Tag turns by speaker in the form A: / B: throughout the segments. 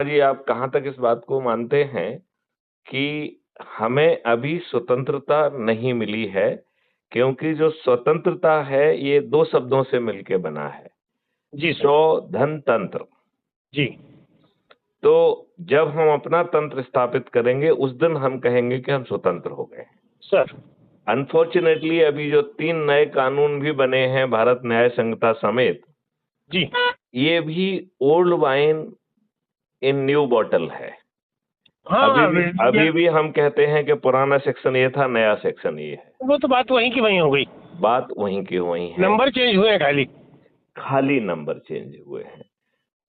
A: जी, आप कहाँ तक इस बात को मानते हैं कि हमें अभी स्वतंत्रता नहीं मिली है, क्योंकि जो स्वतंत्रता है ये 2 शब्दों से मिलके बना है,
B: जी सर।
A: स्व धन तंत्र।
B: जी।
A: तो जब हम अपना तंत्र स्थापित करेंगे उस दिन हम कहेंगे कि हम स्वतंत्र हो गए।
B: सर।
A: अनफॉर्चुनेटली अभी जो 3 नए कानून भी बने हैं भारत न्याय संहिता समेत,
B: जी।
A: ये भी old wine in new bottle है।
B: हाँ
A: अभी भी हम कहते हैं कि पुराना सेक्शन ये था, नया सेक्शन ये है।
B: वो तो बात वहीं की वहीं हो गई।
A: बात वहीं की वहीं है,
B: नंबर चेंज हुए हैं खाली।
A: खाली नंबर चेंज हुए हैं।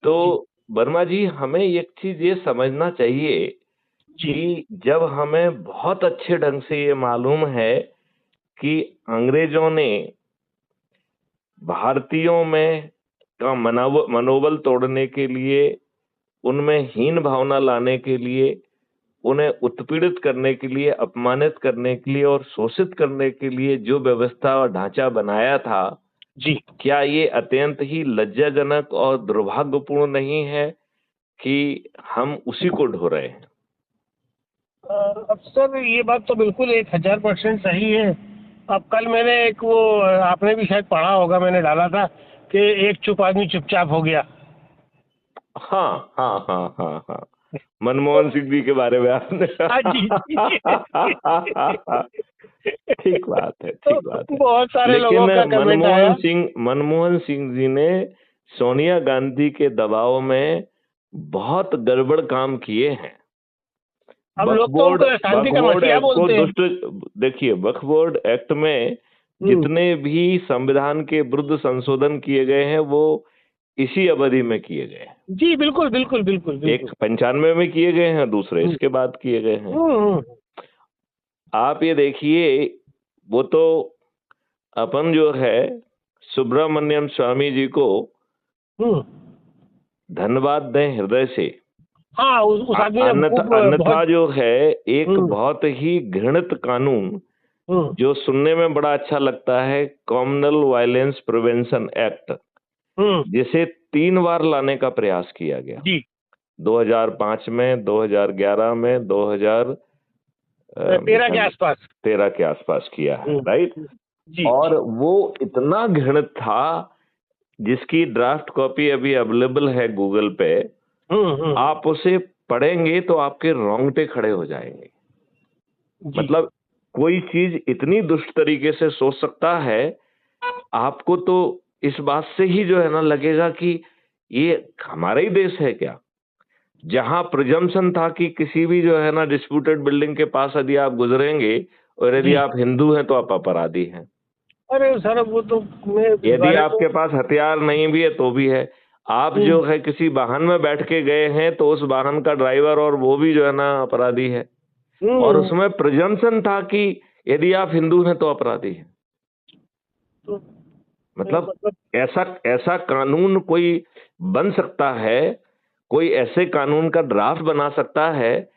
A: तो
B: जी।
A: वर्मा जी, हमें एक चीज ये समझना चाहिए
B: जी।
A: कि जब हमें बहुत अच्छे ढंग से ये मालूम है कि अंग्रेजों ने भारतीयों में का मनोबल तोड़ने के लिए, उनमें हीन भावना लाने के लिए, उन्हें उत्पीड़ित करने के लिए, अपमानित करने के लिए और शोषित करने के लिए जो व्यवस्था और ढांचा बनाया था,
B: जी।
A: क्या ये अत्यंत ही लज्जाजनक और दुर्भाग्यपूर्ण नहीं है कि हम उसी को ढो रहे हैं?
B: अब सर ये बात तो बिल्कुल 1000% सही है। अब कल मैंने एक वो आपने भी शायद पढ़ा होगा, मैंने डाला था कि एक चुप आदमी चुपचाप हो गया।
A: हाँ, हाँ, हाँ, हाँ, हाँ।
B: तो
A: मनमोहन सिंह जी के बारे में आपने
B: हाँ जी जी।
A: ठीक बात है,
B: तो
A: ठीक बात है।
B: बहुत सारे
A: लेकिन
B: लोगों का कमेंट आया।
A: मनमोहन सिंह जी ने सोनिया गांधी के दबाव में बहुत गड़बड़ काम किए हैं।
B: अब
A: वक्फ
B: लोग तो
A: बोर्ड
B: उनको शांति
A: वक्फ
B: का
A: बोर्ड
B: मसीहा
A: एक्ट को
B: बोलते हैं।
A: दुष्ट देखिए, वक्फ बोर्ड एक्ट में
B: हम्म।
A: जितने भी संविधान के विरुद्ध संशोधन किए गए हैं वो इसी अवधि में किए गए हैं।
B: जी बिल्कुल बिल्कुल बिल्कुल
A: एक
B: बिल्कुल।
A: 95 में किए गए हैं, दूसरे
B: हम्म।
A: इसके बाद किए गए हैं।
B: हम्म।
A: आप ये देखिए, वो तो अपन जो है सुब्रमण्यम स्वामी जी को
B: हम्म।
A: धन्यवाद दें हृदय से।
B: हाँ उस आदमी ने
A: अन्यथा
B: खूब
A: अन्यथा
B: बहुत।
A: जो है एक
B: हम्म।
A: बहुत ही घृणित कानून
B: हम्म।
A: जो सुनने में बड़ा अच्छा लगता है, कम्युनल वायलेंस प्रिवेंशन एक्ट,
B: हम्म।
A: जिसे 3 बार लाने का प्रयास किया गया।
B: जी।
A: 2005 में, 2011 में,
B: 13 के आसपास।
A: 2013 के आसपास किया है, राइट।
B: जी
A: और
B: जी।
A: वो इतना घृणित था, जिसकी ड्राफ्ट कॉपी अभी अवेलेबल है गूगल पे।
B: हम्म।
A: आप उसे पढ़ेंगे तो आपके रोंगटे खड़े हो जाएंगे।
B: जी।
A: मतलब कोई चीज इतनी दुष्ट तरीके से सोच सकता है, आपको तो इस बात से ही जो है ना लगेगा कि ये हमारा ही देश है क्या, जहां प्रिजम्पशन था कि किसी भी जो है ना डिस्प्यूटेड बिल्डिंग के पास यदि आप गुजरेंगे और यदि
B: जी।
A: आप हिंदू हैं तो आप अपराधी हैं।
B: अरे सर वो तो मैं इस
A: यदि
B: बारे में।
A: आपके पास हथियार नहीं भी है तो भी है। आप
B: हम्म।
A: जो है किसी वाहन में बैठ के गए हैं तो उस वाहन का ड्राइवर और वो भी जो है ना अपराधी है। और
B: हम्म।
A: उसमें प्रिजम्पशन था कि यदि आप हिंदू हैं तो अपराधी हैं।
B: तो
A: मतलब
B: मतलब।
A: ऐसा ऐसा कानून कोई बन सकता है, कोई ऐसे कानून का ड्राफ्ट बना सकता है,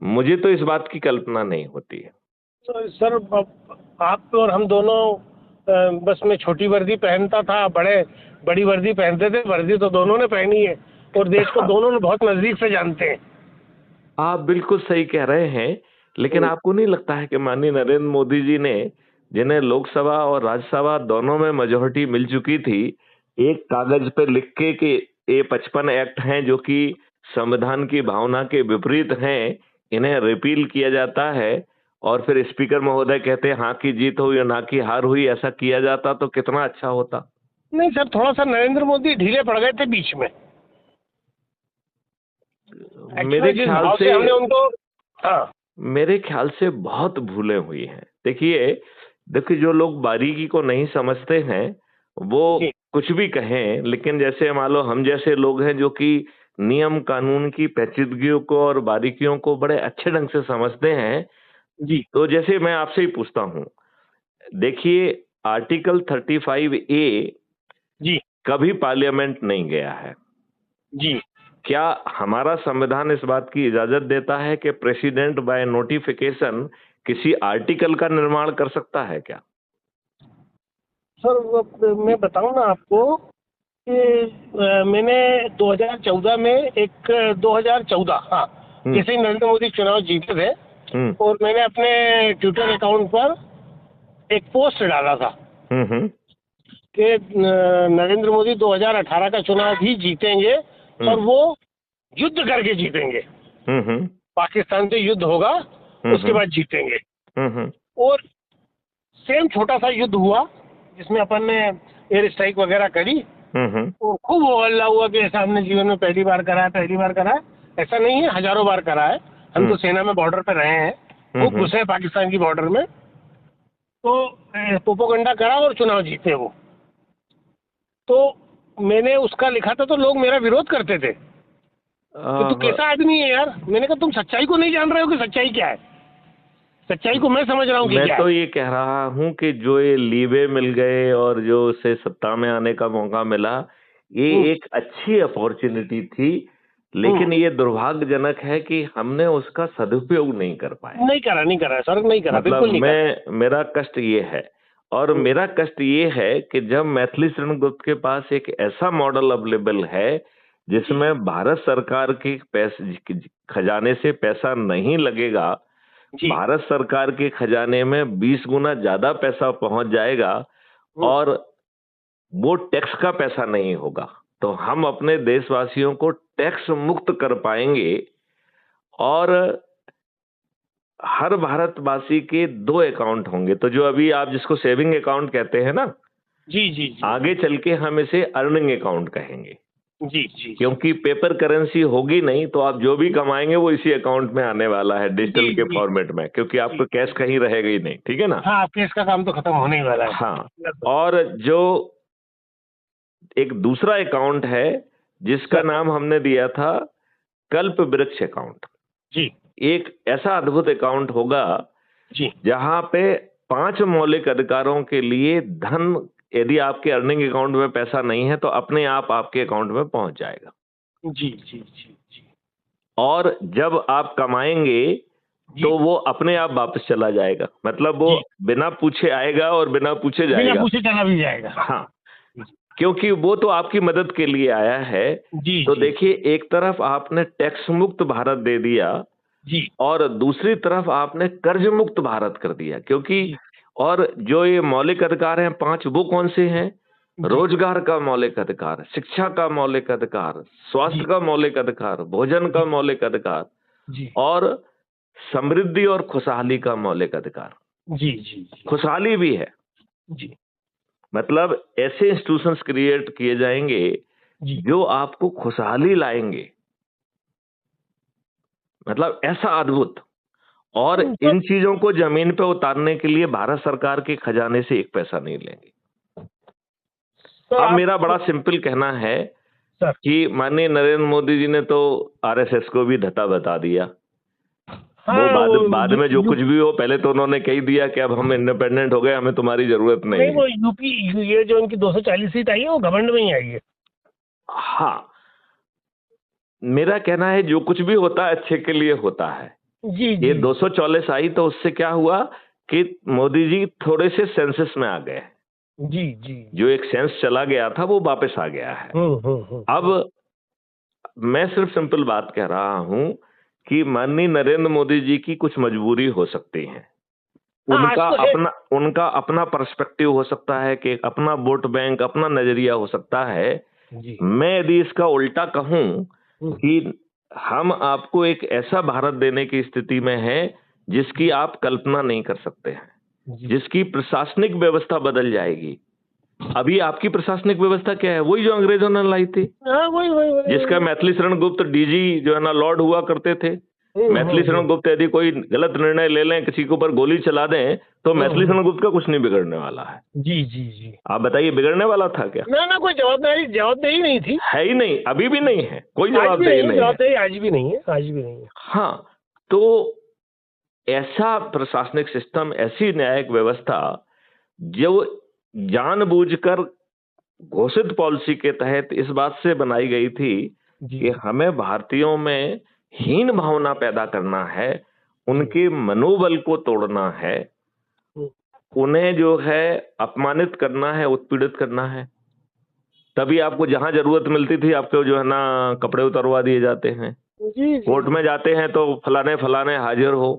A: मुझे तो इस बात की कल्पना नहीं होती है।
B: तो सर आप और हम दोनों बस मैं छोटी वर्दी पहनता था, बड़ी वर्दी पहनते थे। वर्दी तो दोनों ने पहनी है और देश को दोनों ने बहुत नजदीक से जानते हैं।
A: आप बिल्कुल सही कह रहे हैं, लेकिन
B: हम्म।
A: आपको नहीं लगता है कि माननीय नरेंद्र मोदी जी ने, जिन्हें लोकसभा और राज्यसभा दोनों में मेजोरिटी मिल चुकी थी, एक कागज पे लिख के कि ये 55 एक्ट हैं जो कि संविधान की भावना के विपरीत हैं, इन्हें रिपील किया जाता है, और फिर स्पीकर महोदय कहते हैं हाँ की जीत हुई और ना की हार हुई, ऐसा किया जाता तो कितना अच्छा होता।
B: नहीं सर, थोड़ा सा नरेंद्र मोदी ढीले पड़ गए थे बीच में।
A: मेरे
B: एक्चुअली जिस
A: ख्याल
B: भाव
A: से
B: से हमने उनको। हाँ।
A: मेरे ख्याल से बहुत भूलें हुई हैं। देखिए, देखिए जो लोग बारीकी को नहीं समझते हैं, वो
B: जी।
A: कुछ भी कहें, लेकिन जैसे मान लो हम जैसे लोग हैं जो कि नियम कानून की पेचीदगियों को और बारीकियों को बड़े अच्छे ढंग से समझते हैं।
B: जी।
A: तो जैसे मैं आपसे ही पूछता हूँ, देखिए आर्टिकल 35A
B: जी।
A: कभी पार्लियामेंट नहीं गया है।
B: जी।
A: क्या हमारा संविधान इस बात की इजाजत देता है कि प्रेसिडेंट बाय नोटिफिकेशन किसी आर्टिकल का निर्माण कर सकता है क्या?
B: सर मैं बताऊं ना आपको मैंने 2014 में 2014, हाँ,
A: हम्म।
B: जैसे ही नरेंद्र मोदी चुनाव जीते थे,
A: हम्म।
B: और मैंने अपने ट्विटर अकाउंट पर एक पोस्ट डाला था
A: हम्म।
B: कि नरेंद्र मोदी 2018 का चुनाव भी जीतेंगे, और वो युद्ध करके जीतेंगे।
A: हम्म।
B: पाकिस्तान से युद्ध होगा, उसके बाद जीतेंगे।
A: हम्म।
B: और सेम छोटा सा युद्ध हुआ, जिसमें अपन ने एयर स्ट्राइक वगैरह करी,
A: हम्म।
B: और खूब हो हल्ला हुआ कि ऐसा हमने जीवन में पहली बार करा है, पहली बार करा है। ऐसा नहीं है, हजारों बार करा है। हम तो सेना में बॉर्डर पे रहे हैं, खूब घुसे हैं पाकिस्तान की बॉर्डर में। तो प्रोपोगंडा करा और चुनाव जीते वो। तो मैंने उसका लिखा था, तो लोग मेरा विरोध करते थे कि तू कैसा आदमी है यार। मैंने कहा तुम सच्चाई को नहीं जान रहे हो कि सच्चाई क्या है। सच्चाई को मैं समझ रहा हूँ कि
A: मैं
B: क्या
A: तो
B: है।
A: ये कह रहा हूं कि जो ये लीवे मिल गए और जो उसे सत्ता में आने का मौका मिला, ये
B: हम्म,
A: एक अच्छी अपॉर्चुनिटी थी,
B: हम्म,
A: लेकिन ये दुर्भाग्यजनक है कि हमने उसका सदुपयोग नहीं कर पाए।
B: नहीं करा सर, नहीं करा,
A: मतलब
B: बिल्कुल नहीं करा।
A: मेरा कष्ट ये है, और
B: हम्म,
A: मेरा कष्ट ये है कि जब मैथिली शरण गुप्त के पास एक ऐसा मॉडल अवेलेबल है
B: जी
A: जिसमें भारत सरकार के पैसे खजाने से पैसा नहीं लगेगा,
B: जी।
A: भारत सरकार के खजाने में 20 गुना ज्यादा पैसा पहुंच जाएगा,
B: हम्म,
A: और वो टैक्स का पैसा नहीं होगा, तो हम अपने देशवासियों को टैक्स मुक्त कर पाएंगे। और हर भारतवासी के 2 अकाउंट होंगे, तो जो अभी आप जिसको सेविंग अकाउंट कहते हैं ना,
B: जी जी जी
A: आगे चल के हम इसे अर्निंग अकाउंट कहेंगे,
B: जी जी जी
A: क्योंकि पेपर करेंसी होगी नहीं, तो आप जो भी कमाएंगे वो इसी अकाउंट में आने वाला है, डिजिटल
B: जी
A: के
B: जी
A: फॉर्मेट में, क्योंकि
B: जी।
A: आपको कैश कहीं रहेगा ही नहीं। ठीक है ना?
B: हाँ, केस का काम तो खत्म होने ही वाला है।
A: हाँ।
B: लगभग।
A: और जो एक दूसरा अकाउंट है जिसका
B: सर।
A: नाम हमने दिया था कल्प वृक्ष अकाउंट,
B: जी
A: एक ऐसा अद्भुत अकाउंट होगा
B: जी
A: जहां पे 5 मौलिक अधिकारों के लिए धन, यदि आपके अर्निंग अकाउंट में पैसा नहीं है तो अपने आप आपके अकाउंट में पहुंच जाएगा,
B: जी जी जी जी
A: और जब आप कमाएंगे
B: जी
A: तो वो अपने आप वापस चला जाएगा, मतलब वो
B: जी।
A: बिना पूछे आएगा और बिना पूछे
B: बिना
A: जाएगा।
B: पूछे चला भी जाएगा।
A: हाँ, क्योंकि वो तो आपकी मदद के लिए आया है।
B: जी
A: तो
B: जी
A: देखिए, एक तरफ आपने टैक्स मुक्त भारत दे दिया,
B: जी
A: और दूसरी तरफ आपने कर्ज मुक्त भारत कर दिया, क्योंकि
B: जी
A: और जो ये मौलिक अधिकार हैं 5, वो कौन से हैं?
B: जी
A: रोजगार का मौलिक अधिकार, शिक्षा का मौलिक अधिकार, स्वास्थ्य
B: जी
A: का मौलिक अधिकार, भोजन का
B: जी
A: मौलिक अधिकार,
B: जी
A: और समृद्धि और खुशहाली का मौलिक अधिकार।
B: जी जी
A: खुशहाली भी है,
B: जी
A: मतलब ऐसे इंस्टीट्यूशंस क्रिएट किए जाएंगे
B: जी।
A: जो आपको खुशहाली लाएंगे, मतलब ऐसा अद्भुत। और
B: सर,
A: इन चीजों को जमीन पे उतारने के लिए भारत सरकार के खजाने से एक पैसा नहीं लेंगे।
B: सर
A: अब
B: आप।
A: मेरा बड़ा सिंपल कहना है
B: सर।
A: कि माननीय नरेंद्र मोदी जी ने तो आरएसएस को भी धता बता दिया। वो
B: हाँ,
A: बाद
B: वो
A: बाद में जो कुछ भी हो, पहले तो उन्होंने कह दिया कि अब हम इंडिपेंडेंट हो गए, हमें तुम्हारी जरूरत नहीं
B: नहीं,
A: है।
B: वो यूपी, ये जो इनकी 240 सीट आई है, वो घमंड में ही आई है।
A: हाँ, मेरा कहना है जो कुछ भी होता है अच्छे के लिए होता है।
B: जी
A: ये
B: जी
A: 244 आई तो उससे क्या हुआ कि मोदी जी थोड़े से सेंसस में आ गए,
B: जी जी।
A: जो एक सेंस चला गया था वो वापस आ गया है।
B: हम्म।
A: अब मैं सिर्फ सिंपल बात कह रहा हूं कि माननीय नरेंद्र मोदी जी की कुछ मजबूरी हो सकती है,
B: हाँ, आज तो है।
A: उनका अपना पर्सपेक्टिव हो सकता है, कि अपना वोट बैंक, अपना नजरिया हो सकता है।
B: जी।
A: मैं यदि इसका उल्टा कहूं
B: हम्म,
A: कि हम आपको एक ऐसा भारत देने की स्थिति में हैं जिसकी आप कल्पना नहीं कर सकते हैं,
B: जी।
A: जिसकी प्रशासनिक व्यवस्था बदल जाएगी। अभी आपकी प्रशासनिक व्यवस्था क्या है? वही जो अंग्रेजों ने लाई थी,
B: हाँ, वही वही वही
A: जिसका
B: वही।
A: मैथिली शरण गुप्त डीजी जो है ना लॉर्ड हुआ करते थे। मैथिली शरण गुप्त यदि कोई गलत निर्णय ले लें, किसी के ऊपर गोली चला दें, तो मैथिली
B: हम्म।
A: शरण गुप्त का कुछ नहीं बिगड़ने वाला है।
B: जी जी जी।
A: आप बताइए, बिगड़ने वाला था क्या?
B: ना ना, कोई जवाबदेही नहीं थी।
A: है ही नहीं, अभी भी नहीं है, कोई
B: आज भी
A: जवाबदेही
B: नहीं है
A: नहीं है।
B: जवाबदेही, आज भी नहीं है, आज भी नहीं है।
A: हाँ, तो ऐसा प्रशासनिक सिस्टम, ऐसी न्यायिक व्यवस्था जो जानबूझकर घोषित पॉलिसी के तहत इस बात से बनाई गई थी
B: जी
A: कि हमें भारतीयों में हीन भावना पैदा करना है,
B: जी।
A: उनके मनोबल को तोड़ना है,
B: हम्म,
A: उन्हें जो है अपमानित करना है, उत्पीड़ित करना है। तभी आपको जहां जरूरत मिलती थी आपको जो है ना कपड़े उतरवा दिए जाते हैं।
B: जी
A: कोर्ट में जाते हैं तो फलाने फलाने हाजिर हो।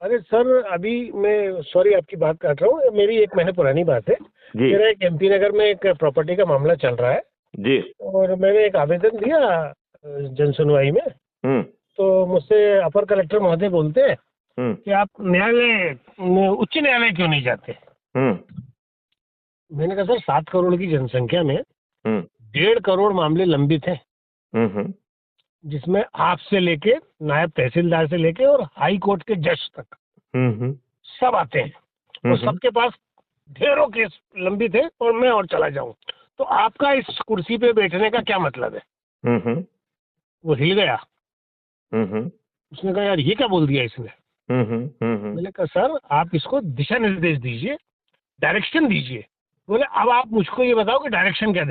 B: अरे सर, अभी मैं सॉरी आपकी बात काट रहा हूँ, मेरी 1 महीने पुरानी बात है।
A: जी
B: मेरा एक MP नगर में एक प्रॉपर्टी का मामला चल रहा है
A: जी।
B: और मैंने एक आवेदन दिया जन सुनवाई में।
A: हम्म
B: तो मुझसे अपर कलेक्टर महोदय बोलते हैं
A: हम्म
B: कि आप उच्च न्यायालय क्यों नहीं जाते।
A: हम्म
B: मैंने कहा सर, 7 करोड़ की जनसंख्या में
A: हम्म
B: 1.5 करोड़ मामले लंबित हैं,
A: हम्म
B: जिसमें आपसे लेके नायब तहसीलदार से लेके और हाई कोर्ट के जज तक
A: हम्म
B: सब आते हैं और सबके पास ढेरों केस लंबित है और मैं और चला जाऊं तो आपका इस कुर्सी पे बैठने का क्या मतलब है।
A: हम्म
B: वो हिल गया।
A: हम्म
B: उसने कहा यार ये क्या बोल दिया इसने। मैंने कहा सर, आप इसको दिशा निर्देश दीजिए, डायरेक्शन दीजिए। बोले अब आप मुझको ये बताओ कि डायरेक्शन क्या